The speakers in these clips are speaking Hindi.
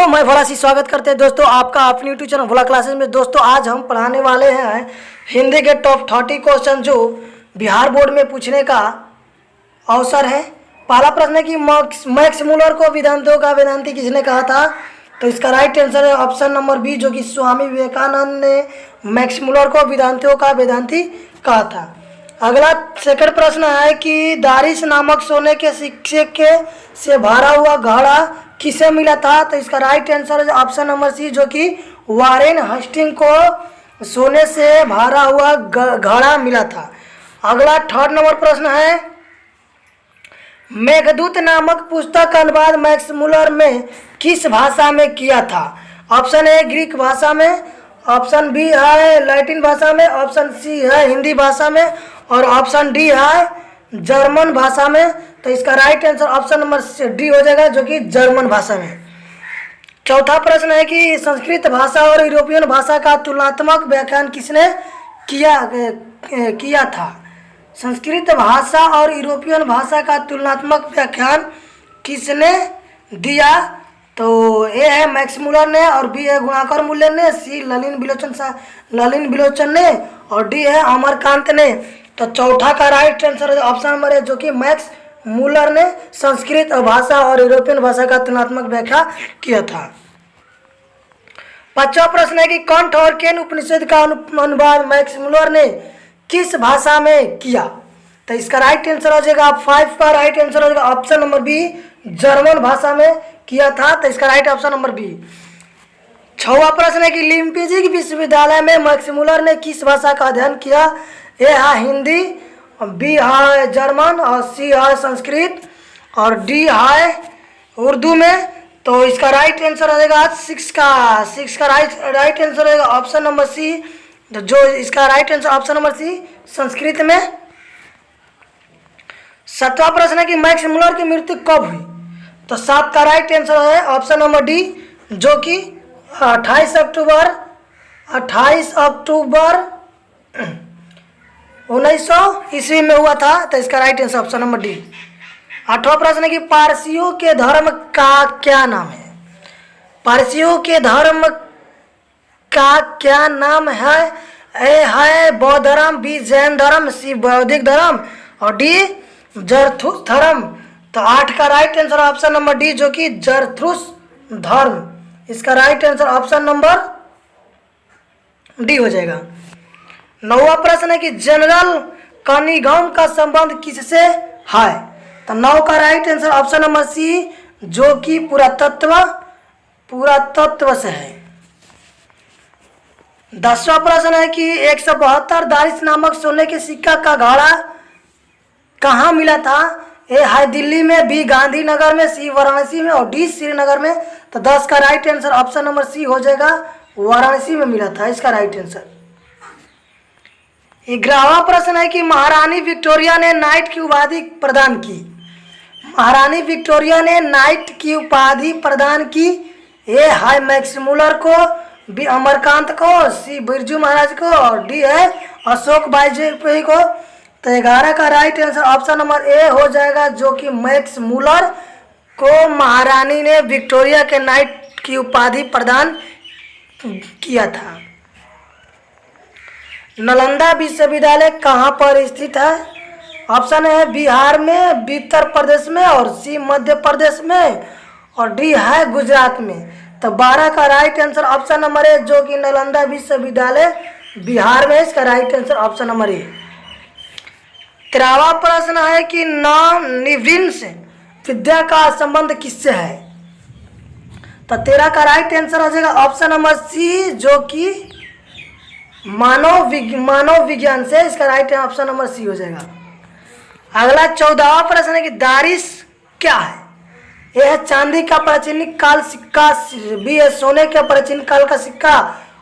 दोस्तों मैं भोला सी स्वागत करते हैं दोस्तों आपका अपने यूट्यूब चैनल भोला क्लासेस में। दोस्तों आज हम पढ़ाने वाले हैं हिंदी के टॉप 30 क्वेश्चन जो बिहार बोर्ड में पूछने का अवसर है। पहला प्रश्न है कि मैक्स मूलर को वेदांतों का वेदांती किसने कहा था? तो इसका राइट आंसर है ऑप्शन नंबर बी, जो कि स्वामी विवेकानंद ने मैक्स मूलर को वेदांतों का वेदांती कहा था। अगला सेकंड प्रश्न है कि दारिस नामक सोने के सिक्के के से भरा हुआ घड़ा किसे मिला था? तो इसका राइट आंसर है ऑप्शन नंबर सी, जो कि वारेन हस्टिंग को सोने से भरा हुआ घड़ा मिला था। अगला थर्ड नंबर प्रश्न है मेघदूत नामक पुस्तक का अनुवाद मैक्स मूलर में किस भाषा में किया था? ऑप्शन ए ग्रीक भाषा में, ऑप्शन बी है लैटिन भाषा में, ऑप्शन सी है हिंदी भाषा में और ऑप्शन डी है जर्मन भाषा में। तो इसका right answer option number D हो जाएगा, जो कि जर्मन भाषा में। चौथा प्रश्न है कि संस्कृत भाषा और यूरोपियन भाषा का तुलनात्मक व्याख्यान किसने किया था? संस्कृत भाषा और यूरोपियन भाषा का तुलनात्मक व्याख्यान किसने दिया? तो ए है मैक्स मूलर ने और बी है गुणाकर मूल्य ने, सी ललिन विलोचन ने और डी है अमरकांत ने। तो चौथा का राइट आंसर ऑप्शन नंबर है, जो कि मैक्स मूलर ने संस्कृत भाषा और यूरोपियन भाषा का तुलनात्मक व्याख्या किया था। पांचवा प्रश्न है कि कंठ और केन उपनिषद का अनुवाद मैक्स मूलर ने किस भाषा में किया? तो इसका राइट आंसर हो जाएगा 5 का राइट आंसर हो जाएगा ऑप्शन नंबर बी, जर्मन भाषा में किया था। तो इसका राइट ऑप्शन नंबर बी। छठवां प्रश्न है कि लिम्पिजिग विश्वविद्यालय में मैक्स मूलर ने किस भाषा का अध्ययन किया? ए है हिंदी, बी है जर्मन और सी है संस्कृत और डी है उर्दू में। तो इसका राइट आंसर हो जाएगा 6 का राइट आंसर रहेगा ऑप्शन नंबर सी, जो इसका right answer option number C Sanskrit में। सातवां प्रश्न है कि मैक्स मूलर की मृत्यु कब हुई? तो 7 का राइट आंसर है ऑप्शन नंबर डी, जो कि 28 अक्टूबर 1900 ईस्वी में हुआ था। तो इसका right answer option number D. 8वां प्रश्न है कि पारसियों के धर्म का क्या नाम है? पारसियों के धर्म का क्या नाम है? ए है बौद्ध धर्म, बी जैन धर्म, सी बौद्धिक धर्म और डी जरथुस धर्म। तो 8 का right answer option number D, जो कि जरथुस धर्म। इसका right answer option number D हो जाएगा। 9वां प्रश्न है कि जनरल कनिंघम का संबंध किससे है? तो 9 का right answer option number C, जो कि पुरातत्व से है। 10वां प्रश्न है कि 172 दारिस नामक सोने के सिक्का का घड़ा कहाँ मिला था? ए है दिल्ली में, बी गांधीनगर में, सी वाराणसी में और डी श्रीनगर में। तो 10 का right answer option number C हो जाएगा, वाराणसी में मिला था इसका राइट आंसर। 11वां प्रश्न है कि महारानी विक्टोरिया ने नाइट की उपाधि प्रदान की। महारानी विक्टोरिया ने नाइट की उपाधि प्रदान की। ए है मैक्स मूलर को, बी अमरकांत को, सी बिरजू महाराज को और डी है अशोक वाजपेयी को। तो 11 का राइट आंसर ऑप्शन नंबर ए हो जाएगा, जो कि मैक्स मूलर को महारानी ने विक्टोरिया के नाइट की उपाधि प्रदान किया था। नालंदा विश्वविद्यालय कहाँ पर स्थित है? ऑप्शन है बिहार में, बी उत्तर प्रदेश में और सी मध्य प्रदेश में और डी है गुजरात में। तो 12 का right answer option number A, जो कि नालंदा विश्वविद्यालय बिहार में, इसका right answer option number A. 13वां प्रश्न है कि नवनिवेश विद्या का संबंध किससे है? तो 13 का राइट आंसर हो जाएगा ऑप्शन नंबर सी, जो कि मानव विज्ञान से। इसका राइट ऑप्शन नंबर सी हो जाएगा। अगला 14वां प्रश्न है कि दारिस क्या है? यह है चांदी का प्राचीन काल सिक्का, बी है सोने के प्राचीन काल का सिक्का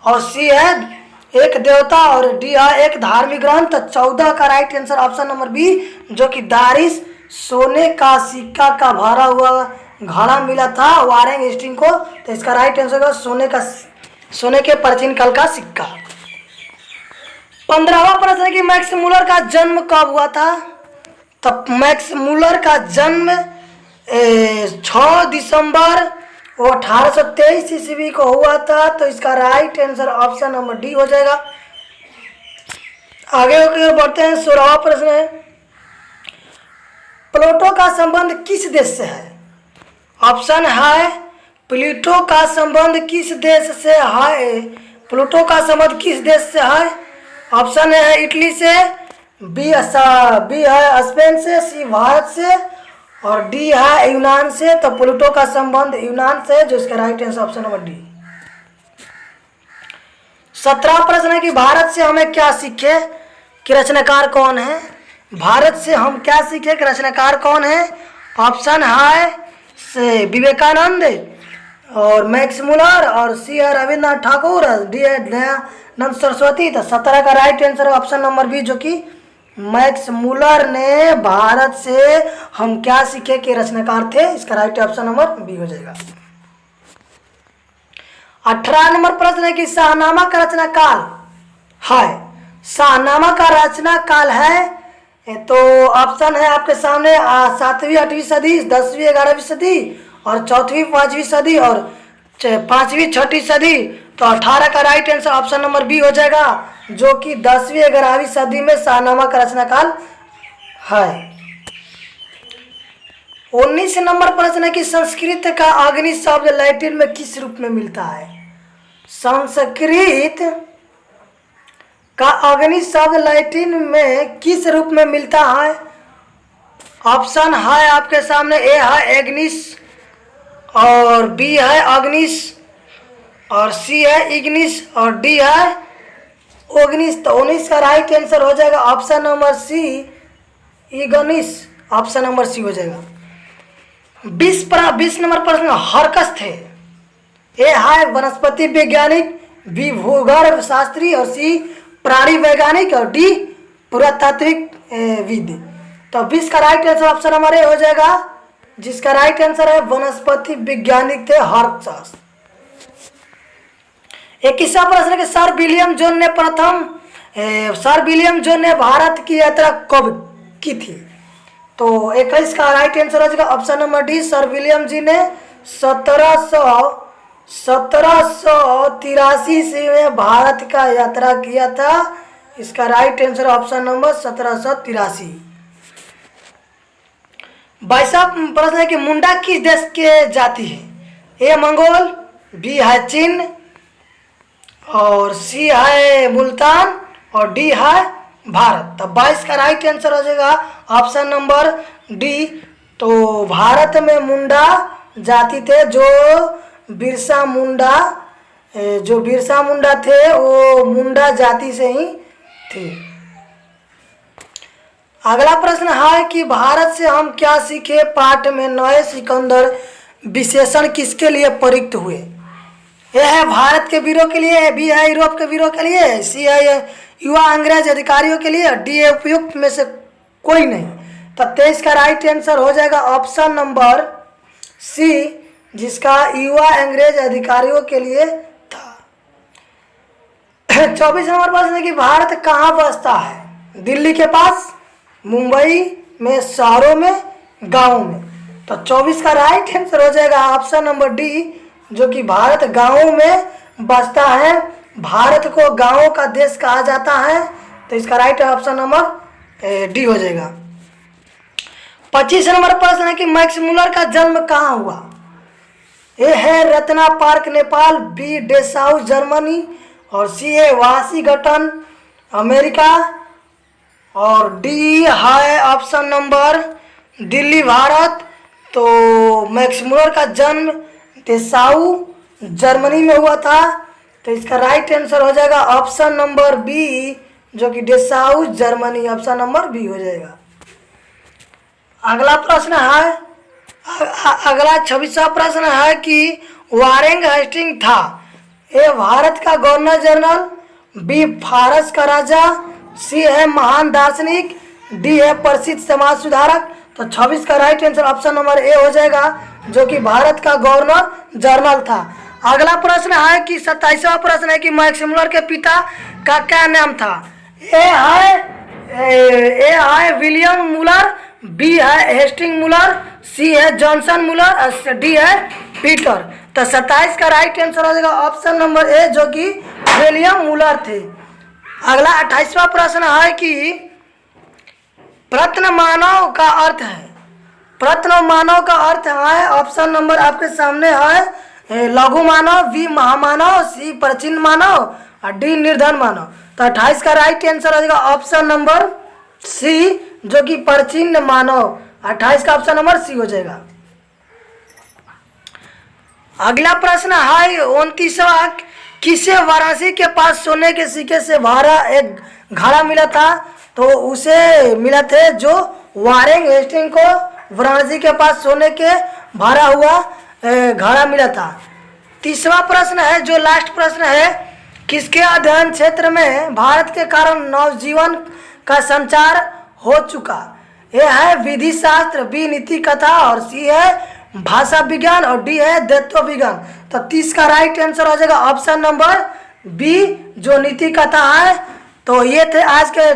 और सी है एक देवता और डी है एक धार्मिक ग्रंथ। 14 का right answer option number B, जो कि दारिस सोने का सिक्का का भरा हुआ घड़ा मिला था वारेन हस्टिंग को। तो इसका राइट आंसर होगा सोने के प्राचीन काल का सिक्का। 15वां प्रश्न है कि मैक्स मूलर का जन्म कब हुआ था? तो मैक्स मूलर का जन्म 6 दिसंबर वो 1823 ईस्वी को हुआ था। तो इसका right answer option number D हो जाएगा। आगे की ओर बढ़ते हैं। 16वां प्रश्न है, प्लूटो का संबंध किस देश से है? ऑप्शन है प्लूटो का संबंध किस देश से है? प्लूटो का संबंध किस देश से है? ऑप्शन है इटली से, बी है स्पेन से, सी भारत से और डी है यूनान से। तो प्लूटो का संबंध यूनान से, जो इसका right answer option number D. 17वां प्रश्न है कि भारत से हमें क्या सीखे कि रचनाकार कौन है? भारत से हम क्या सीखे कि रचनाकार कौन है? ऑप्शन है से विवेकानंद और मैक्स मुलर और सी है रविन्द्रनाथ ठाकुर और डी है दयानंद सरस्वती। तो 17 का right answer option number B, जो कि मैक्स मुलर ने भारत से हम क्या सीखे के रचनाकार थे। इसका राइट ऑप्शन नंबर बी हो जाएगा। 18 नंबर प्रश्न है कि शाहनामा का रचना काल है। शाहनामा का रचना काल है तो ऑप्शन है आपके सामने 7वीं 8वीं सदी, 10वीं 11वीं सदी और 4वीं 5वीं सदी और 5वीं 6वीं सदी। तो 18 का right answer option number B हो जाएगा, जो कि 10वीं 11वीं सदी में शाहनामा का रचना काल है। 19 नंबर प्रश्न है कि संस्कृत का अग्नि शब्द लैटिन में किस रूप में मिलता है? संस्कृत का अग्नि शब्द लैटिन में किस रूप में मिलता है? ऑप्शन है आपके सामने, ए है एग्निस और बी है अग्निस और सी है इग्निस और डी है ओग्निस। तो 19 का राइट आंसर हो जाएगा ऑप्शन नंबर सी, इग्निस। ऑप्शन नंबर सी हो जाएगा। 20 नंबर प्रश्न हरकस थे। ए है वनस्पति वैज्ञानिक, बी भूगर्भ शास्त्री और सी प्राणी वैज्ञानिक और डी पुरातात्विक विद। तो 20 का राइट आंसर ऑप्शन नंबर ए हो जाएगा, जिसका राइट आंसर है वनस्पति वैज्ञानिक थे हरकस। 21वां प्रश्न के सर विलियम जोन ने भारत की यात्रा कब की थी? तो 21 का राइट आंसर हो जाएगा option number D, sir William जी ने 1783 से में भारत का यात्रा किया था। इसका राइट आंसर ऑप्शन नंबर 1783। 22वां प्रश्न है कि मुंडा किस देश के जाति है? ए मंगोल, बी है चीन और सी है मुल्तान और डी है भारत। तो 22 का राइट आंसर हो जाएगा ऑप्शन नंबर डी। तो भारत में मुंडा जाति थे, जो बिरसा मुंडा थे वो मुंडा जाति से ही थे। अगला प्रश्न है कि भारत से हम क्या सीखे पाठ में नए सिकंदर विशेषण किसके लिए प्रयुक्त हुए? ए है भारत के वीरों के लिए, बी है यूरोप के वीरों के लिए, सी है युवा अंग्रेज अधिकारियों के लिए, डी है उपयुक्त में से कोई नहीं। तो 23 का राइट आंसर हो जाएगा ऑप्शन नंबर सी, जिसका युवा अंग्रेज अधिकारियों के लिए था। 24 नंबर प्रश्न है कि भारत कहाँ बसता है? दिल्ली के पास, मुंबई में, शहरों में, गाँव में। तो 24 का राइट आंसर हो जाएगा ऑप्शन नंबर डी, जो कि भारत गाँवों में बसता है। भारत को गाँवों का देश कहा जाता है। तो इसका राइट ऑप्शन नंबर डी हो जाएगा। 25 नंबर प्रश्न है कि मैक्स मुलर का जन्म कहाँ हुआ? ए है Ratna Park Nepal, B Dessau Germany और सी है वाशिंगटन अमेरिका और डी है ऑप्शन नंबर दिल्ली भारत। तो मैक्स मुलर का जन्म डेसाउ जर्मनी में हुआ था। तो इसका राइट आंसर हो जाएगा ऑप्शन नंबर बी, जो कि डेसाउ जर्मनी। ऑप्शन नंबर बी हो जाएगा। अगला प्रश्न है, अगला 26वां प्रश्न है कि वारेन हेस्टिंग था। ए भारत का गवर्नर जनरल, बी फारस का राजा, सी है महान दार्शनिक, डी है प्रसिद्ध समाज सुधारक। तो 26 का राइट आंसर ऑप्शन नंबर ए हो जाएगा, जो कि भारत का गवर्नर जनरल था। अगला प्रश्न है कि 27वां प्रश्न है कि मैक्स मुलर के पिता का क्या नाम था? ए है विलियम मुलर, बी है हेस्टिंग मुलर, सी है जॉनसन मुलर और डी है पीटर। तो 27 का राइट आंसर हो जाएगा ऑप्शन नंबर ए, जो कि विलियम मुलर थे। अगला 28वां प्रश्न है कि प्रत्न मानव का अर्थ है। प्रत्न मानव का अर्थ है, ऑप्शन नंबर आपके सामने है लघु मानव, बी महामानव, सी प्राचीन मानव और डी निर्धन मानव। तो 28 का राइट आंसर हो जाएगा ऑप्शन नंबर सी, जो कि प्राचीन मानव। 28 का ऑप्शन नंबर सी हो जाएगा। अगला प्रश्न है 29वां, किसे वाराणसी के पास सोने के सिक्के से भरा एक घड़ा मिला था? तो उसे मिला थे जो वारेंग हेस्टिंग को वाराणसी के पास सोने के भरा हुआ घड़ा मिला था। 30वां प्रश्न है, जो लास्ट प्रश्न है, किसके अध्ययन क्षेत्र में भारत के कारण नवजीवन का संचार हो चुका? ए है विधि शास्त्र, बी नीति कथा और सी है भाषा विज्ञान और डी है तत्व विज्ञान। तो 30 का राइट आंसर हो जाएगा ऑप्शन नंबर बी, जो नीति कथा है। तो ये थे आज के